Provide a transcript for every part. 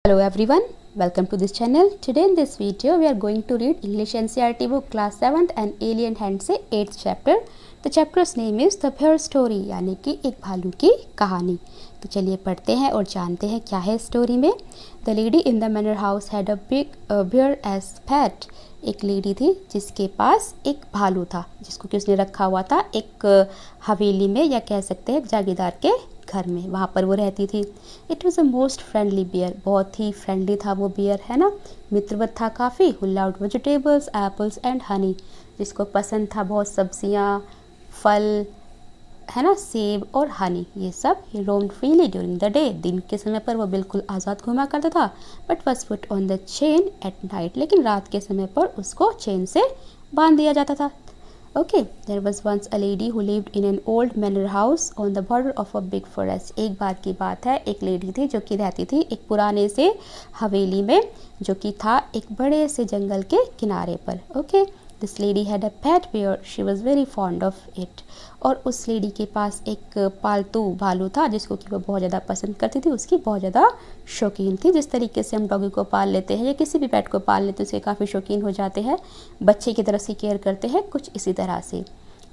Hello everyone, welcome to this channel. Today in this video we are going to read English NCERT book class 7th and Alien Hand से 8th chapter. The chapter's name is The Bear Story यानी कि एक भालू की कहानी. तो चलिए पढ़ते हैं और जानते हैं क्या है स्टोरी में. The lady in the manor house had a big bear as pet. एक लेडी थी जिसके पास एक भालू था जिसको कि उसने रखा हुआ था एक हवेली में या कह सकते हैं जागीरदार के घर में, वहाँ पर वो रहती थी. It was a most friendly bear, बहुत ही फ्रेंडली था वो बियर, है ना. मित्रवत था काफ़ी. Who loved vegetables, apples and honey, जिसको पसंद था बहुत सब्जियाँ, फल, है ना, सेब और हनी, ये सब. He roamed freely during the day, दिन के समय पर वो बिल्कुल आज़ाद घूमा करता था. But was put on the chain at night, लेकिन रात के समय पर उसको चेन से बांध दिया जाता था. Okay, there was once a lady who lived in an old manor house on the border of a big forest. एक बार की बात है, एक लेडी थी जो कि रहती थी एक पुराने से हवेली में जो कि था एक बड़े से जंगल के किनारे पर. Okay, this lady had a pet bear. She was very fond of it. और उस लेडी के पास एक पालतू भालू था जिसको कि वो बहुत ज़्यादा पसंद करती थी, उसकी बहुत ज़्यादा शौकीन थी. जिस तरीके से हम डॉगी को पाल लेते हैं या किसी भी पेट को पाल लेते हैं उसके काफ़ी शौकीन हो जाते हैं, बच्चे की तरह से केयर करते हैं, कुछ इसी तरह से.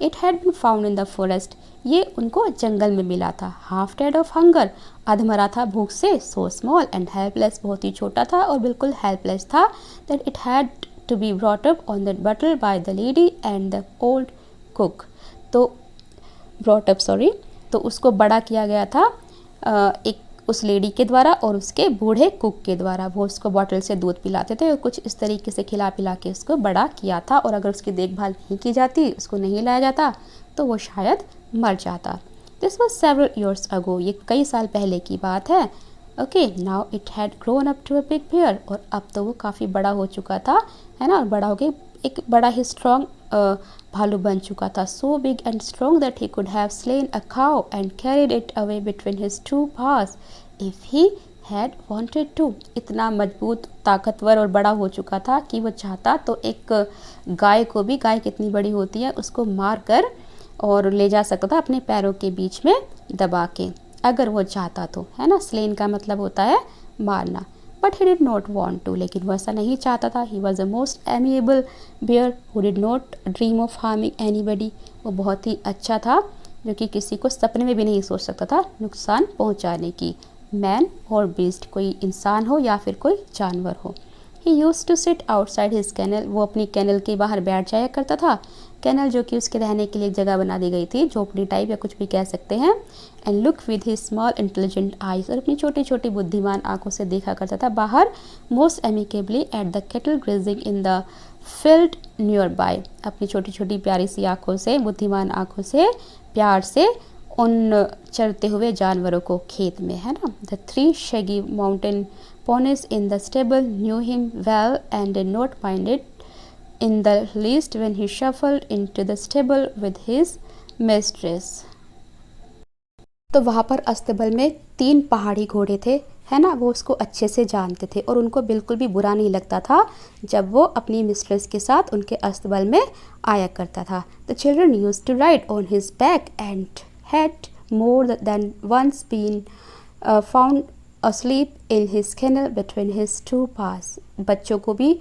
It had been found in the forest, ये उनको जंगल में मिला था. हाफ डेड ऑफ हंगर, अधमरा था भूख से. सो स्मॉल एंड हेल्पलेस, बहुत ही छोटा था और बिल्कुल हेल्पलेस था. That it had to be brought up on the bottle by the lady and the old cook. तो उसको बड़ा किया गया था एक उस लेडी के द्वारा और उसके बूढ़े कुक के द्वारा. वो उसको बॉटल से दूध पिलाते थे और कुछ इस तरीके से खिला पिला के उसको बड़ा किया था. और अगर उसकी देखभाल नहीं की जाती, उसको नहीं लाया जाता, तो वो शायद मर जाता. This was several years ago, ये कई साल पहले की बात है. Okay, now it had grown up to a big bear, और अब तो वो काफ़ी बड़ा हो चुका था, है ना, और बड़ा हो के एक बड़ा ही स्ट्रॉन्ग भालू बन चुका था. So big and strong that he could have slain a cow and carried it away between his two paws if he had wanted to. इतना मजबूत, ताकतवर और बड़ा हो चुका था कि वो चाहता तो एक गाय को भी, गाय कितनी बड़ी होती है, उसको मार कर और ले जा सकता था अपने पैरों के बीच में दबा के, अगर वो चाहता तो, है ना. स्लेन का मतलब होता है मारना. But he did not want to, लेकिन वो ऐसा नहीं चाहता था. He was a most amiable bear who did not dream of harming anybody. वो बहुत ही अच्छा था जो कि किसी को सपने में भी नहीं सोच सकता था नुकसान पहुंचाने की. मैन और बीस्ट, कोई इंसान हो या फिर कोई जानवर हो. He used to sit outside his kennel, वो अपनी कैनल के बाहर बैठ जाया करता था. कैनल जो कि उसके रहने के लिए एक जगह बना दी गई थी, झोपड़ी टाइप या कुछ भी कह सकते हैं. And look with his small intelligent eyes, और अपनी छोटी छोटी बुद्धिमान आंखों से देखा करता था बाहर. Most amicably at the cattle grazing in the field near by, अपनी छोटी छोटी प्यारी सी आंखों से, बुद्धिमान आंखों से प्यार से उन चरते हुए जानवरों को खेत में, है ना. The three shaggy mountain ponies in the stable knew him well and did not mind it in the least when he shuffled into the stable with his mistress. तो वहाँ पर अस्तबल में 3 पहाड़ी घोड़े थे, है ना. वो उसको अच्छे से जानते थे और उनको बिल्कुल भी बुरा नहीं लगता था जब वो अपनी मिस्ट्रेस के साथ उनके अस्तबल में आया करता था. The children used to ride on his back and had more than once been found asleep in his kennel between his two paws. बच्चों को भी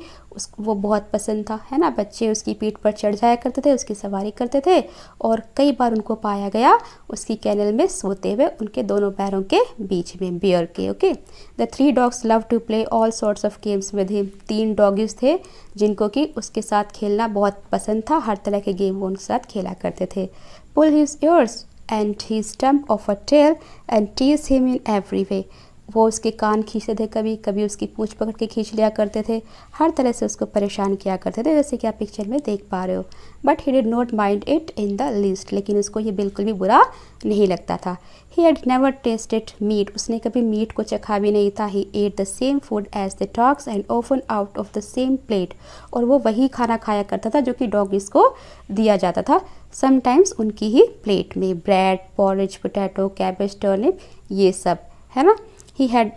वो बहुत पसंद था, है ना. बच्चे उसकी पीठ पर चढ़ जाया करते थे, उसकी सवारी करते थे और कई बार उनको पाया गया उसकी कैनल में सोते हुए उनके दोनों पैरों के बीच में, बियर के. Okay, the 3 dogs love to play all sorts of games with him. 3 doggies थे जिनको कि उसके साथ खेलना बहुत पसंद था, हर तरह के गेम वो उनके साथ खेला करते थे. Pull his ears and he stump of a tail and tease him in every way. वो उसके कान खींचते थे, कभी कभी उसकी पूंछ पकड़ के खींच लिया करते थे, हर तरह से उसको परेशान किया करते थे, जैसे कि आप पिक्चर में देख पा रहे हो. But he did not mind it in the least, लेकिन उसको ये बिल्कुल भी बुरा नहीं लगता था. He had never tasted meat, उसने कभी मीट को चखा भी नहीं था. He ate the same food as the dogs and often out of the same plate, और वो वही खाना खाया करता था जो कि डॉगीज को दिया जाता था, समटाइम्स उनकी ही प्लेट में. Bread, porridge, potato, cabbage, turnip, ये सब, है ना. He had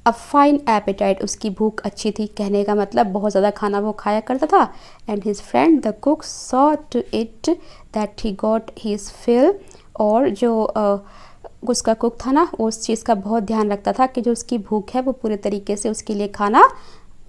a fine appetite, उसकी भूख अच्छी थी, कहने का मतलब बहुत ज़्यादा खाना वो खाया करता था. And his friend the cook saw to it that he got his fill, और जो उसका कुक था ना, वो उस चीज़ का बहुत ध्यान रखता था कि जो उसकी भूख है वो पूरे तरीके से उसके लिए खाना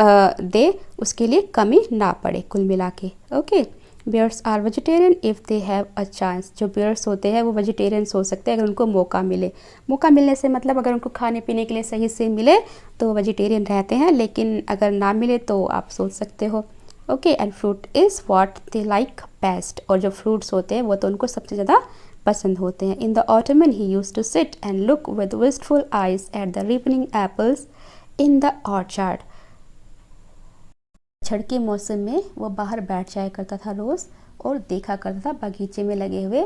दे, उसके लिए कमी ना पड़े कुल मिला के। Okay, bears are vegetarian if they have a chance. जो बेयर्स होते हैं वो वेजिटेरियंस हो सकते हैं अगर उनको मौका मिले। मौका मिलने से मतलब अगर उनको खाने पीने के लिए सही से मिले तो वेजिटेरियन रहते हैं, लेकिन अगर ना मिले तो आप सोच सकते हो। Okay, and fruit is what they like best. और जो फ्रूट्स होते हैं वो तो उनको सबसे ज़्यादा पसंद होते हैं। In the autumn he used to sit and look with wistful eyes at the ripening apples in the orchard. पतझड़ के मौसम में वो बाहर बैठ जाया करता था रोज़ और देखा करता था बगीचे में लगे हुए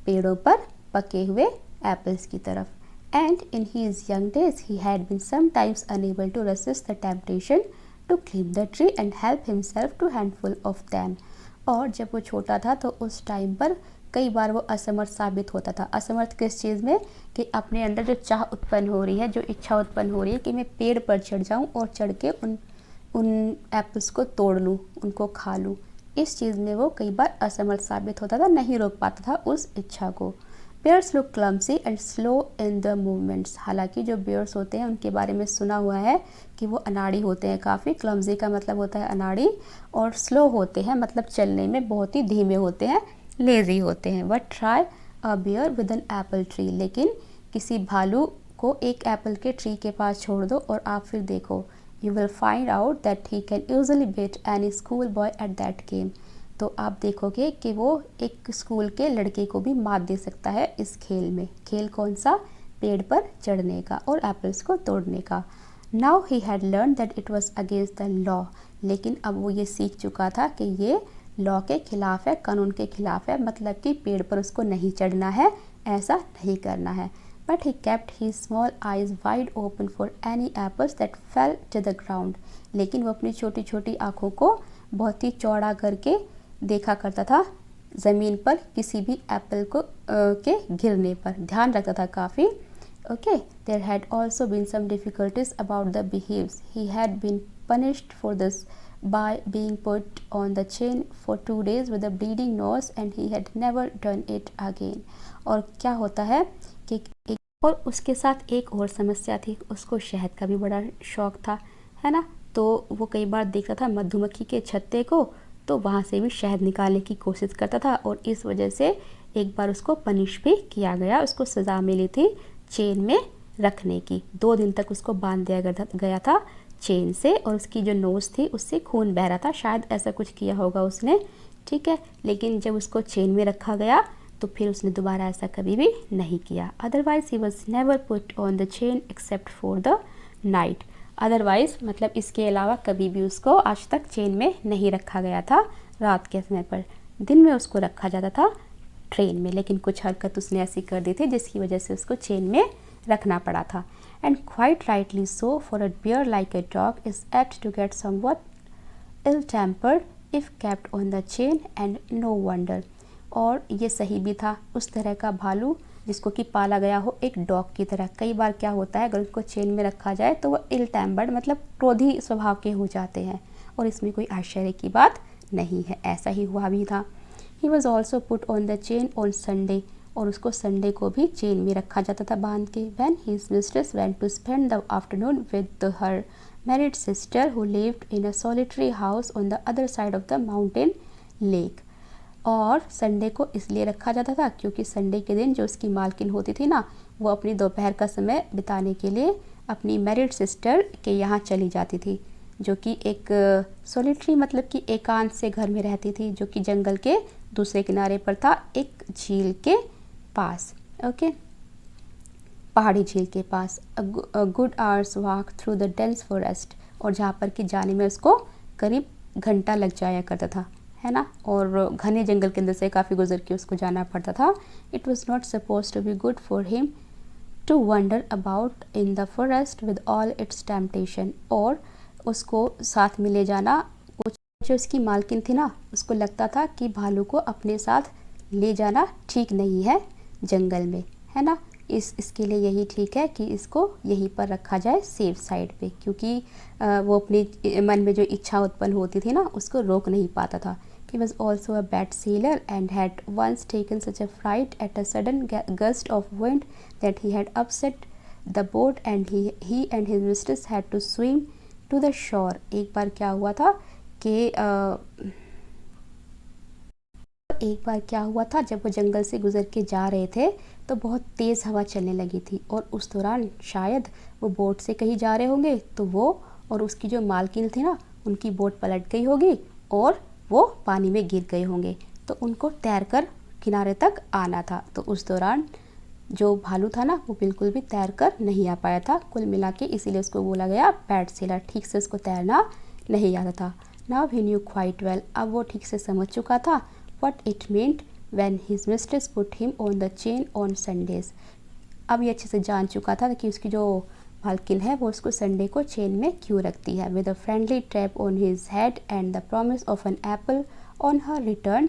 पेड़ों पर पके हुए एप्पल्स की तरफ। And in his young days he had been sometimes unable to resist the temptation to climb the tree and help himself to handful of them. और जब वो छोटा था तो उस टाइम पर कई बार वो असमर्थ साबित होता था। असमर्थ किस चीज़ में, कि अपने अंदर जो चाह उत्पन्न हो रही है, जो इच्छा उत्पन्न हो रही है कि मैं पेड़ पर चढ़ जाऊं और चढ़ के उन एप्पल्स को तोड़ लूँ, उनको खा लूँ, इस चीज़ में वो कई बार असमर्थ साबित होता था, नहीं रोक पाता था उस इच्छा को। Bears look clumsy and slow in the movements. हालांकि जो बेयर्स होते हैं उनके बारे में सुना हुआ है कि वो अनाड़ी होते हैं काफ़ी। क्लमसी का मतलब होता है अनाड़ी, और स्लो होते हैं मतलब चलने में बहुत ही धीमे होते हैं, लेजी होते हैं। But try a bear with an apple tree. लेकिन किसी भालू को एक एप्पल के ट्री के पास छोड़ दो और आप फिर देखो, you will find out that he can easily beat any school boy at that game। तो आप देखोगे कि वो एक स्कूल के लड़के को भी मात दे सकता है इस खेल में। खेल कौन सा, पेड़ पर चढ़ने का और एप्पल्स को तोड़ने का। Now he had learned that it was against the law। लेकिन अब वो ये सीख चुका था कि ये लॉ के खिलाफ है, कानून के खिलाफ है, मतलब कि पेड़ पर उसको नहीं चढ़ना है, ऐसा नहीं करना है। But he kept his small eyes wide open for any apples that fell to the ground। लेकिन वो अपनी छोटी छोटी आँखों को बहुत ही चौड़ा करके देखा करता था ज़मीन पर किसी भी एप्पल को के गिरने पर, ध्यान रखता था काफ़ी। Okay, there had also been some difficulties about the behaves। He had been punished for this by being put on the chain for 2 days with a bleeding nose and he had never done it again। और क्या होता है कि और उसके साथ एक और समस्या थी, उसको शहद का भी बड़ा शौक़ था, है ना। तो वो कई बार देखता था मधुमक्खी के छत्ते को, तो वहाँ से भी शहद निकालने की कोशिश करता था, और इस वजह से एक बार उसको पनिश भी किया गया। उसको सज़ा मिली थी चेन में रखने की। 2 दिन तक उसको बांध दिया गया था चेन से, और उसकी जो नोज़ थी उससे खून बह रहा था, शायद ऐसा कुछ किया होगा उसने, ठीक है। लेकिन जब उसको चेन में रखा गया तो फिर उसने दोबारा ऐसा कभी भी नहीं किया। Otherwise he was never put on the chain except for the night. Otherwise मतलब इसके अलावा कभी भी उसको आज तक चेन में नहीं रखा गया था रात के समय पर। दिन में उसको रखा जाता था ट्रेन में, लेकिन कुछ हरकत उसने ऐसी कर दी थी जिसकी वजह से उसको चेन में रखना पड़ा था। And quite rightly so, for a bear like a dog is apt to get somewhat ill tempered if kept on the chain and no wonder. और ये सही भी था, उस तरह का भालू जिसको कि पाला गया हो एक डॉग की तरह, कई बार क्या होता है अगर उसको चेन में रखा जाए तो वो इल टेम्पर्ड मतलब क्रोधी स्वभाव के हो जाते हैं, और इसमें कोई आश्चर्य की बात नहीं है, ऐसा ही हुआ भी था। He was also put on the chain on Sunday, और उसको संडे को भी चेन में रखा जाता था बांध के। When his mistress went to spend the afternoon with her married sister who lived in a solitary house on the other side of the mountain lake. और संडे को इसलिए रखा जाता था क्योंकि संडे के दिन जो उसकी मालकिन होती थी ना, वो अपनी दोपहर का समय बिताने के लिए अपनी मैरिड सिस्टर के यहाँ चली जाती थी, जो कि एक सॉलिटरी मतलब कि एकांत से घर में रहती थी, जो कि जंगल के दूसरे किनारे पर था, एक झील के पास। ओके, पहाड़ी झील के पास। A good hour's walk through the dense forest, और जहाँ पर कि जाने में उसको करीब घंटा लग जाया करता था, है ना, और घने जंगल के अंदर से काफ़ी गुजर के उसको जाना पड़ता था। It was not suppose to be good for him to wander about in the forest with all its temptation. और उसको साथ में ले जाना, जो उसकी मालकिन थी ना, उसको लगता था कि भालू को अपने साथ ले जाना ठीक नहीं है जंगल में, है ना। इसके लिए यही ठीक है कि इसको यहीं पर रखा जाए सेफ साइड पे, क्योंकि वो अपनी मन में जो इच्छा उत्पन्न होती थी ना उसको रोक नहीं पाता था, He was also a bad sailor and had once taken such a fright at a sudden gust of wind that he had upset the boat and he and his mistress had to swim to the shore. एक बार क्या हुआ था जब वो जंगल से गुजर के जा रहे थे तो बहुत तेज़ हवा चलने लगी थी और उस दौरान शायद वो बोट से कहीं जा रहे होंगे तो वो और उसकी जो मालकिन थी ना, उनकी बोट पलट गई होगी और वो पानी में गिर गए होंगे। तो उनको तैरकर किनारे तक आना था। तो उस दौरान जो भालू था ना, वो बिल्कुल भी तैरकर नहीं आ पाया था। कुल मिला के इसीलिए उसको बोला गया बैड सेलर, ठीक से उसको तैरना नहीं आता था। Now he new quite well, अब वो ठीक से समझ चुका था what it meant when his mistress put him on the chain on Sundays। अब ये अच्छे से जान चुका था कि उसकी जो मालकिन है वो उसको संडे को चेन में क्यों रखती है। with a friendly tap on his head and the promise of an apple on her return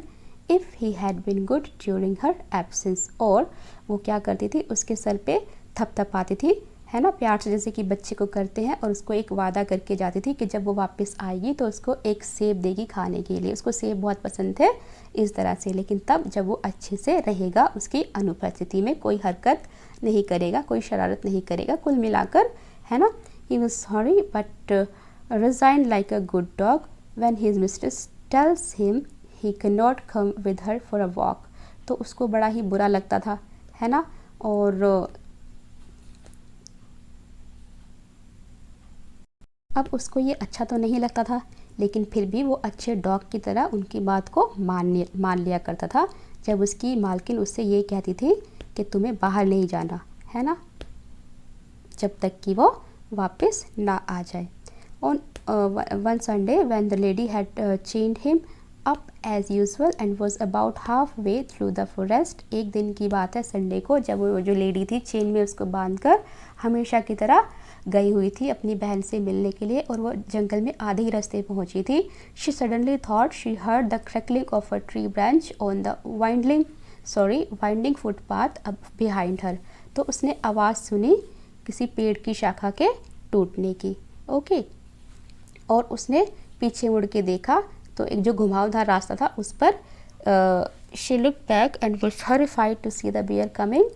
if he had been good during her absence। और वो क्या करती थी, उसके सर पे थपथपाती थी, है ना, प्यार से, जैसे कि बच्चे को करते हैं, और उसको एक वादा करके जाती थी कि जब वो वापस आएगी तो उसको एक सेब देगी खाने के लिए। उसको सेब बहुत पसंद थे इस तरह से, लेकिन तब जब वो अच्छे से रहेगा, उसकी अनुपस्थिति में कोई हरकत नहीं करेगा, कोई शरारत नहीं करेगा। कुल मिलाकर, है ना, he was sorry but resign like a good dog when his mistress tells him he can not come with her for a walk. तो उसको बड़ा ही बुरा लगता था, है ना, और अब उसको ये अच्छा तो नहीं लगता था, लेकिन फिर भी वो अच्छे डॉग की तरह उनकी बात को मान लिया करता था जब उसकी मालकिन उससे ये कहती थी कि तुम्हें बाहर नहीं जाना, है ना, जब तक कि वो वापस ना आ जाए। On one Sunday when the lady had chained him up as usual and was about half way through the forest. एक दिन की बात है संडे को, जब वो जो लेडी थी चेन में उसको बांधकर हमेशा की तरह गई हुई थी अपनी बहन से मिलने के लिए, और वो जंगल में आधे ही रास्ते पहुंची थी। She suddenly thought she heard the crackling of a tree branch on the winding footpath अब बिहाइंड हर। तो उसने आवाज़ सुनी किसी पेड़ की शाखा के टूटने की, ओके, और उसने पीछे मुड़ के देखा तो एक जो घुमावदार रास्ता था उस पर she look back and was horrified to see the bear coming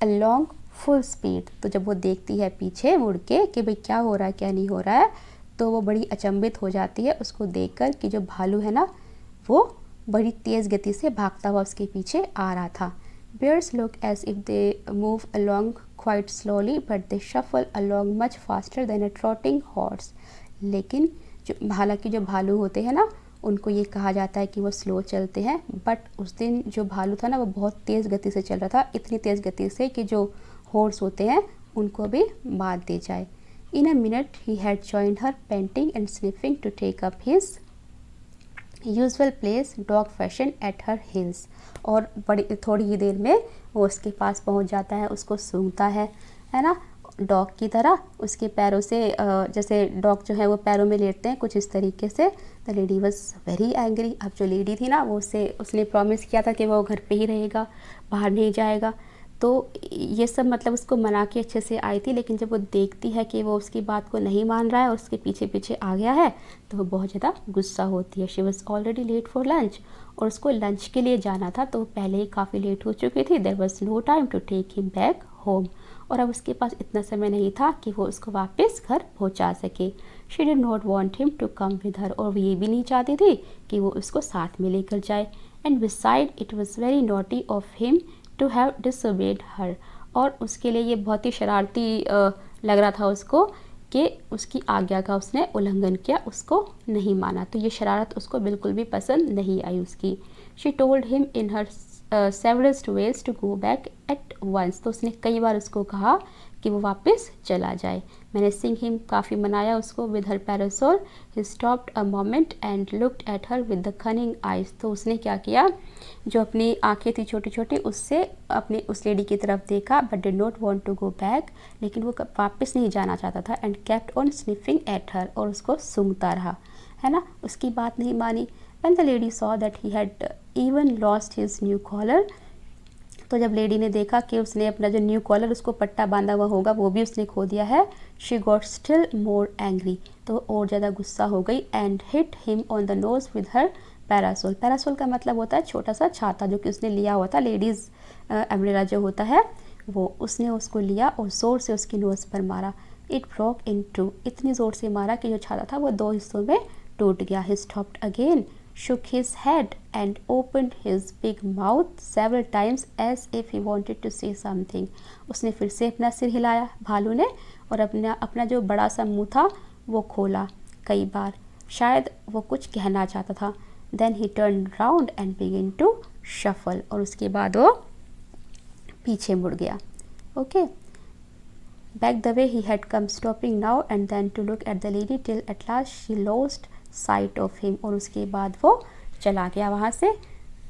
along full speed. तो जब वो देखती है पीछे मुड़ के कि भाई क्या हो रहा है क्या नहीं हो रहा है, तो वो बड़ी अचंभित हो जाती है उसको देखकर कि जो भालू है ना, वो बड़ी तेज़ गति से भागता हुआ उसके पीछे आ रहा था। Bears look as if they move along quite slowly, but they shuffle along much faster than a trotting horse। लेकिन हालांकि जो भालू होते हैं ना, उनको ये कहा जाता है कि वो स्लो चलते हैं, बट उस दिन जो भालू था ना, वो बहुत तेज़ गति से चल रहा था, इतनी तेज़ गति से कि जो हॉर्स होते हैं उनको भी मात दे जाए। In a minute he had joined her panting and sniffing to take up his usual place dog fashion at her heels. और बड़ी थोड़ी ही देर में वो उसके पास पहुंच जाता है, उसको सूंघता है ना, डॉग की तरह उसके पैरों से, जैसे डॉग जो है वो पैरों में लेटते हैं कुछ इस तरीके से। The lady was very angry. अब जो लेडी थी ना, वो उसने प्रॉमिस किया था कि वो घर पे ही रहेगा, बाहर नहीं जाएगा। तो ये सब मतलब उसको मना के अच्छे से आई थी, लेकिन जब वो देखती है कि वो उसकी बात को नहीं मान रहा है और उसके पीछे पीछे आ गया है, तो वो बहुत ज़्यादा गुस्सा होती है। She was already late for lunch, और उसको लंच के लिए जाना था, तो पहले ही काफ़ी लेट हो चुकी थी। There was no time to take him back home, और अब उसके पास इतना समय नहीं था कि वो उसको वापस घर पहुंचा सके। She did not want him to come with her, और वो ये भी नहीं चाहती थी कि वो उसको साथ में लेकर जाए। And beside it was very naughty of him to have disobeyed her, और उसके लिए ये बहुत ही शरारती लग रहा था उसको कि उसकी आज्ञा का उसने उल्लंघन किया, उसको नहीं माना। तो ये शरारत उसको बिल्कुल भी पसंद नहीं आई उसकी। She told him in her severest ways to go back at once. तो उसने कई बार उसको कहा कि वो वापस चला जाए। मैंने सिंग हिम काफ़ी मनाया उसको with her parasol. He stopped a moment and looked at her with the cunning eyes. तो उसने क्या किया, जो अपनी आंखें थी छोटी छोटी, उससे अपनी उस लेडी की तरफ देखा, but did not want to go back, लेकिन वो वापस नहीं जाना चाहता था। And kept on sniffing at her, और उसको सूंघता रहा, है ना, उसकी बात नहीं मानी। When the lady saw that he had even lost his new collar, तो जब लेडी ने देखा कि उसने अपना जो न्यू कॉलर, उसको पट्टा बांधा हुआ होगा, वो भी उसने खो दिया है, she got still more angry, तो और ज़्यादा गुस्सा हो गई। And hit him on the nose with her parasol. Parasol का मतलब होता है छोटा सा छाता, जो कि उसने लिया हुआ था, लेडीज़ अम्ब्रेला जो होता है वो, उसने उसको लिया और ज़ोर से उसकी नोज़ पर मारा। इट ब्रोक इन टू, इतनी ज़ोर से मारा कि जो छाता था वो 2 हिस्सों में टूट गया। He stopped again, shook his head and opened his big mouth several times as if he wanted to say something. उसने फिर से अपना सिर हिलाया भालू ने, और अपना जो बड़ा सा मुंह था वो खोला कई बार, शायद वो कुछ कहना चाहता था। Then he turned round and began to shuffle, और उसके बाद वो पीछे मुड़ गया। Okay, back the way he had come, stopping now and then to look at the lady till at last she lost sight of him, और उसके बाद वो चला गया वहाँ से,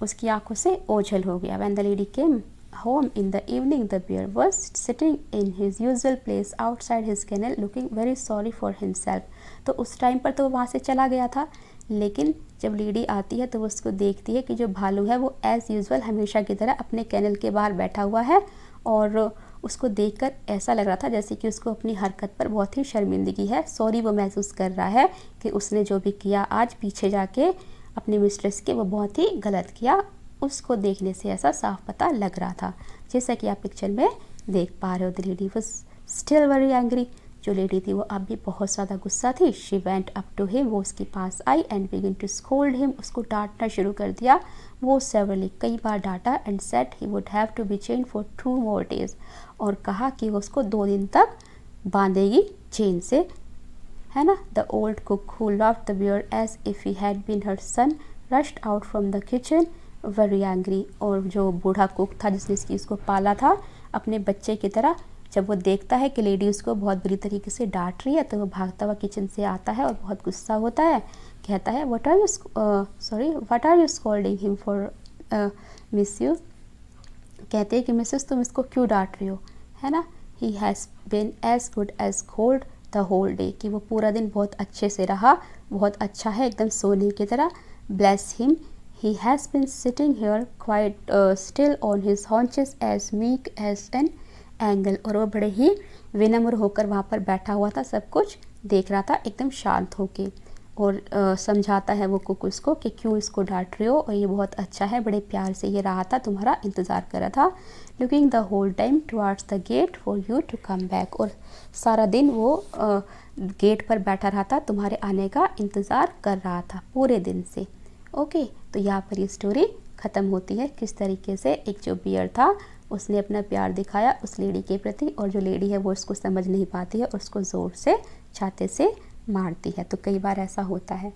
उसकी आंखों से ओझल हो गया। When the lady came home in the evening, the bear was sitting in his usual place outside his kennel looking very sorry for himself. तो उस टाइम पर तो वो वहाँ से चला गया था, लेकिन जब लेडी आती है तो वो उसको देखती है कि जो भालू है वो एज़ यूजुअल हमेशा की तरह अपने कैनल के बाहर बैठा हुआ है, और उसको देखकर ऐसा लग रहा था जैसे कि उसको अपनी हरकत पर बहुत ही शर्मिंदगी है। सॉरी वो महसूस कर रहा है कि उसने जो भी किया आज पीछे जाके अपनी मिस्ट्रेस के, वो बहुत ही गलत किया। उसको देखने से ऐसा साफ पता लग रहा था, जैसा कि आप पिक्चर में देख पा रहे हो। The lady was still very angry, जो लेडी थी वो अब भी बहुत ज़्यादा गुस्सा थी। She went up to him, वो उसके पास आई and begin to scold him, उसको डांटना शुरू कर दिया। वो सेवरली, कई बार डांटा, and said he would have to be chain for 2 more days, और कहा कि वो उसको 2 दिन तक बांधेगी चेन से, है ना। The old cook who loved the bear as if he had been her son rushed out from the kitchen very angry, और जो बूढ़ा कुक था जिसने इसकी उसको पाला था अपने बच्चे की तरह, जब वो देखता है कि लेडी उसको बहुत बुरी तरीके से डांट रही है तो वो भागता हुआ किचन से आता है और बहुत गुस्सा होता है। कहता है what are you scolding him for miss you, कहते हैं कि मिसेस तुम इसको क्यों डांट रही हो, है ना। He has been as good as gold the whole day, कि वो पूरा दिन बहुत अच्छे से रहा, बहुत अच्छा है एकदम सोने की तरह। Bless him, he has been sitting here quite still on his haunches as meek as an angle, और वो बड़े ही विनम्र होकर वहाँ पर बैठा हुआ था, सब कुछ देख रहा था एकदम शांत होके, और समझाता है वो कुक उसको कि क्यों इसको डांट रहे हो, और ये बहुत अच्छा है, बड़े प्यार से ये रहा था, तुम्हारा इंतज़ार कर रहा था। Looking the whole time towards the gate for you to come back, और सारा दिन वो गेट पर बैठा रहा था, तुम्हारे आने का इंतज़ार कर रहा था पूरे दिन से। ओके, तो यहाँ पर ये स्टोरी ख़त्म होती है। किस तरीके से एक जो बियर था उसने अपना प्यार दिखाया उस लेडी के प्रति, और जो लेडी है वो उसको समझ नहीं पाती है और उसको ज़ोर से छाते से मारती है। तो कई बार ऐसा होता है।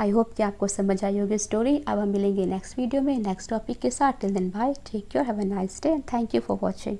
आई होप कि आपको समझ आई होगी स्टोरी। अब हम मिलेंगे नेक्स्ट वीडियो में नेक्स्ट टॉपिक के साथ। Till then bye, take care, have a nice day and thank you for watching.